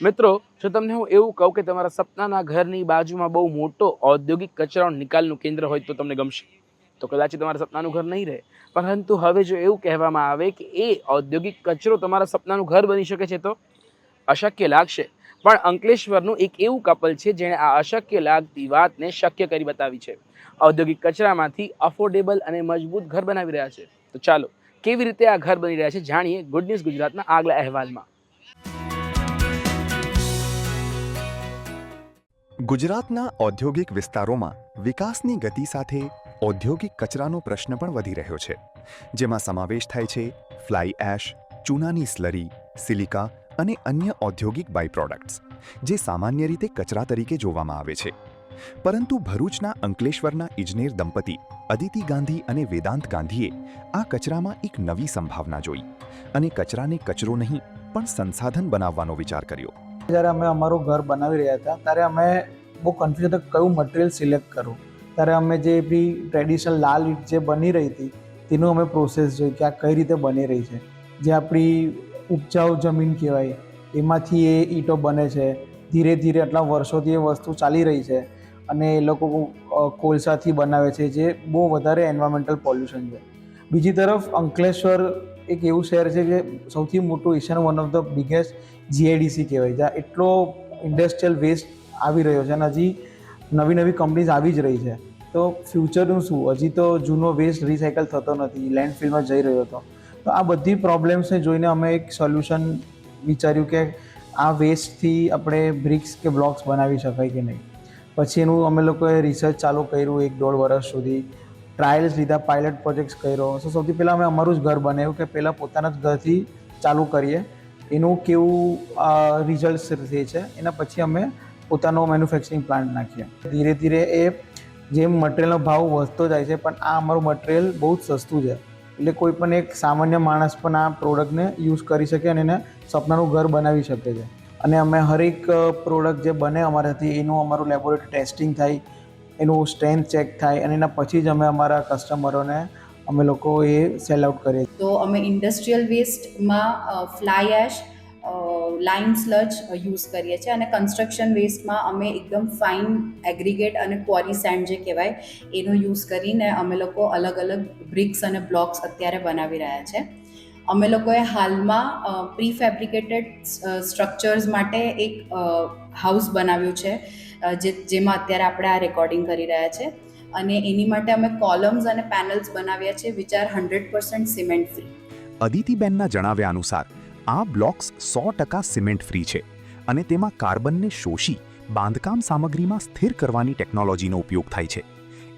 મિત્રો, જો તમને હું એવું કહું કે તમારા સપનાના ઘરની બાજુમાં બહુ મોટો ઔદ્યોગિક કચરા નિકાલનું કેન્દ્ર હોય તો તમને ગમશે? તો કદાચ તમારા સપનાનું ઘર નહીં રહે, પરંતુ હવે જો એવું કહેવામાં આવે કે એ ઔદ્યોગિક કચરો તમારા સપનાનું ઘર બની શકે છે તો અશક્ય લાગશે. પણ અંકલેશ્વરનું એક એવું કપલ છે જેણે આ અશક્ય લાગતી વાતને શક્ય કરી બતાવી છે. ઔદ્યોગિક કચરામાંથી અફોર્ડેબલ અને મજબૂત ઘર બનાવી રહ્યા છે. તો ચાલો, કેવી રીતે આ ઘર બની રહ્યા છે જાણીએ ગુડ ન્યૂઝ ગુજરાતના આગલા અહેવાલમાં. ગુજરાતના ઔદ્યોગિક વિસ્તારોમાં વિકાસની ગતિ સાથે ઔદ્યોગિક કચરાનો પ્રશ્ન પણ વધી રહ્યો છે, જેમાં સમાવેશ થાય છે ફ્લાય એશ, ચૂનાની સ્લરી, સિલિકા અને અન્ય ઔદ્યોગિક બાય પ્રોડક્ટ્સ, જે સામાન્ય રીતે કચરા તરીકે જોવામાં આવે છે. પરંતુ ભરૂચના અંકલેશ્વરના ઇજનેર દંપતી અદિતિ ગાંધી અને વેદાંત ગાંધીએ આ કચરામાં એક નવી સંભાવના જોઈ અને કચરાને કચરો નહીં પણ સંસાધન બનાવવાનો વિચાર કર્યો. જ્યારે અમે અમારું ઘર બનાવી રહ્યા હતા ત્યારે અમે બહુ કન્ફ્યુઝ હતા કયું મટીરિયલ સિલેક્ટ કરવું. ત્યારે અમે જે બી ટ્રેડિશનલ લાલ ઈંટ જે બની રહી હતી તેનું અમે પ્રોસેસ જોઈ કે આ કઈ રીતે બની રહી છે. જે આપણી ઉપજાઉ જમીન કહેવાય એમાંથી એ ઈંટો બને છે. ધીરે ધીરે આટલા વર્ષોથી એ વસ્તુ ચાલી રહી છે અને એ લોકો કોલસાથી બનાવે છે, જે બહુ વધારે એન્વાયરમેન્ટલ પોલ્યુશન છે. બીજી તરફ અંકલેશ્વર એક એવું શહેર છે કે સૌથી મોટું એશિયાનું one of the biggest GIDC કહેવાય, જ્યાં એટલો ઇન્ડસ્ટ્રીયલ વેસ્ટ આવી રહ્યો છે અને હજી નવી નવી કંપનીઝ આવી જ રહી છે. તો ફ્યુચરનું શું, હજી તો જૂનો વેસ્ટ રિસાયકલ થતો નથી, લેન્ડફિલમાં જઈ રહ્યો હતો. તો આ બધી પ્રોબ્લેમ્સને જોઈને અમે એક સોલ્યુશન વિચાર્યું કે આ વેસ્ટથી આપણે બ્રિક્સ કે બ્લોક્સ બનાવી શકાય કે નહીં. પછી એનું અમે લોકોએ રિસર્ચ ચાલુ કર્યું 1-1.5 વર્ષ સુધી. ટ્રાયલ્સ લીધા, પાયલટ પ્રોજેક્ટ્સ કર્યો. સૌથી પહેલાં અમે અમારું જ ઘર બનાવ્યું કે પહેલાં પોતાના જ ઘરથી ચાલુ કરીએ, એનું કેવું રિઝલ્ટ રહે છે એના પછી અમે પોતાનો મેન્યુફેક્ચરિંગ પ્લાન્ટ નાખીએ. ધીરે ધીરે એ જેમ મટીરિયલનો ભાવ વધતો જાય છે, પણ આ અમારું મટીરિયલ બહુ જ સસ્તું છે, એટલે કોઈ પણ એક સામાન્ય માણસ પણ આ પ્રોડક્ટને યુઝ કરી શકે અને એને સપનાનું ઘર બનાવી શકે છે. અને અમે હરેક પ્રોડક્ટ જે બને અમારાથી એનું અમારું લેબોરેટરી ટેસ્ટિંગ થાય, એનું સ્ટ્રેન્થ ચેક થાય અને એના પછી જ અમે અમારા કસ્ટમરોને અમે લોકો એ સેલ આઉટ કરીએ. તો અમે ઇન્ડસ્ટ્રીયલ વેસ્ટમાં ફ્લાય એશ, લાઇમ સ્લજ યુઝ કરીએ છીએ અને કન્સ્ટ્રક્શન વેસ્ટમાં અમે એકદમ ફાઇન એગ્રીગેટ અને ક્વોરી સેન્ડ જે કહેવાય એનો યુઝ કરીને અમે લોકો અલગ અલગ બ્રિક્સ અને બ્લોક્સ અત્યારે બનાવી રહ્યા છે. અમે લોકોએ હાલમાં પ્રી ફેબ્રિકેટેડ સ્ટ્રક્ચર્સ માટે એક હાઉસ બનાવ્યું છે, જેમાં અત્યારે આપણે આ રેકોર્ડિંગ કરી રહ્યા છે. અને એની માટે અમે કોલમ્સ અને પેનલ્સ બનાવ્યા છે વિચ આર 100% સિમેન્ટ ફ્રી. અદિતિબેનના જણાવ્યા અનુસાર આ બ્લોક્સ 100% સિમેન્ટ ફ્રી છે અને તેમાં કાર્બનને શોષી બાંધકામ સામગ્રીમાં સ્થિર કરવાની ટેકનોલોજીનો ઉપયોગ થાય છે.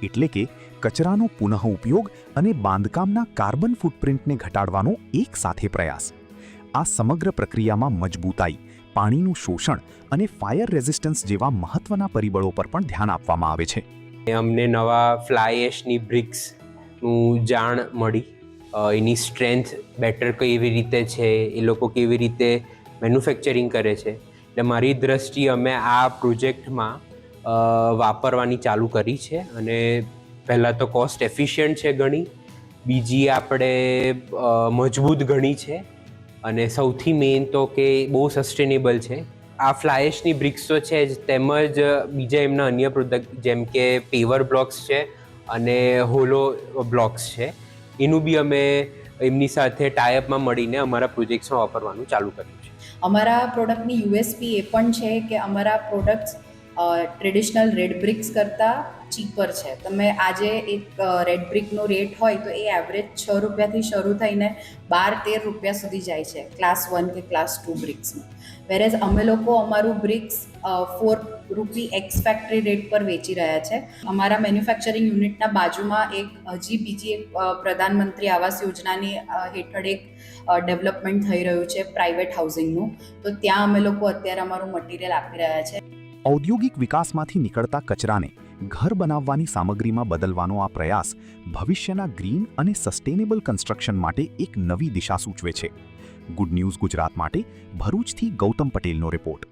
એટલે કે કચરાનો પુનઃ ઉપયોગ અને બાંધકામના કાર્બન ફૂટપ્રિન્ટને ઘટાડવાનો એક સાથે પ્રયાસ. આ સમગ્ર પ્રક્રિયામાં મજબૂતાઈ, પાણીનું શોષણ અને ફાયર રેઝિસ્ટન્સ જેવા મહત્વના પરિબળો પર પણ ધ્યાન આપવામાં આવે છે. અમને નવા ફ્લાય એશની બ્રિક્સનું જાણ મળી, એની સ્ટ્રેન્થ બેટર કેવી રીતે છે, એ લોકો કેવી રીતે મેન્યુફેક્ચરિંગ કરે છે. એટલે મારી દ્રષ્ટિએ અમે આ પ્રોજેક્ટમાં વાપરવાની ચાલુ કરી છે. અને પહેલાં તો કોસ્ટ એફિશિયન્ટ છે ઘણી, બીજી આપણે મજબૂત ઘણી છે અને સૌથી મેઇન તો કે બહુ સસ્ટેનેબલ છે. આ ફ્લાયશની બ્રિક્સ તો છે જ, તેમજ બીજા એમના અન્ય પ્રોડક્ટ જેમ કે પેવર બ્લોક્સ છે અને હોલો બ્લોક્સ છે, એનું બી અમે એમની સાથે ટાઈઅપમાં મળીને અમારા પ્રોજેક્ટ્સમાં વાપરવાનું ચાલુ કર્યું છે. અમારા પ્રોડક્ટની યુએસપી એ પણ છે કે અમારા પ્રોડક્ટ્સ ટ્રેડિશનલ રેડ બ્રિક્સ કરતાં ચીપર છે. તમે આજે એક રેડ બ્રિકનો રેટ હોય તો એ એવરેજ 6 રૂપિયાથી શરૂ થઈને 12-13 રૂપિયા સુધી જાય છે ક્લાસ 1 કે ક્લાસ 2 બ્રિક્સમાં. વેરેઝ અમે લોકો અમારું બ્રિક્સ 4 રૂપી એક્સ ફેક્ટરી રેટ પર વેચી રહ્યા છે. અમારા મેન્યુફેક્ચરિંગ યુનિટના બાજુમાં બીજી એક પ્રધાનમંત્રી આવાસ યોજનાની હેઠળ એક ડેવલપમેન્ટ થઈ રહ્યું છે પ્રાઇવેટ હાઉસિંગનું, તો ત્યાં અમે લોકો અત્યારે અમારું મટીરિયલ આપી રહ્યા છે. ઔદ્યોગિક વિકાસમાંથી નીકળતા કચરાને ઘર બનાવવાની સામગ્રીમાં બદલવાનો આ પ્રયાસ ભવિષ્યના ગ્રીન અને સસ્ટેનેબલ કન્સ્ટ્રક્શન માટે એક નવી દિશા સૂચવે છે. ગુડ ન્યૂઝ ગુજરાત માટે ભરૂચથી ગૌતમ પટેલનો રિપોર્ટ.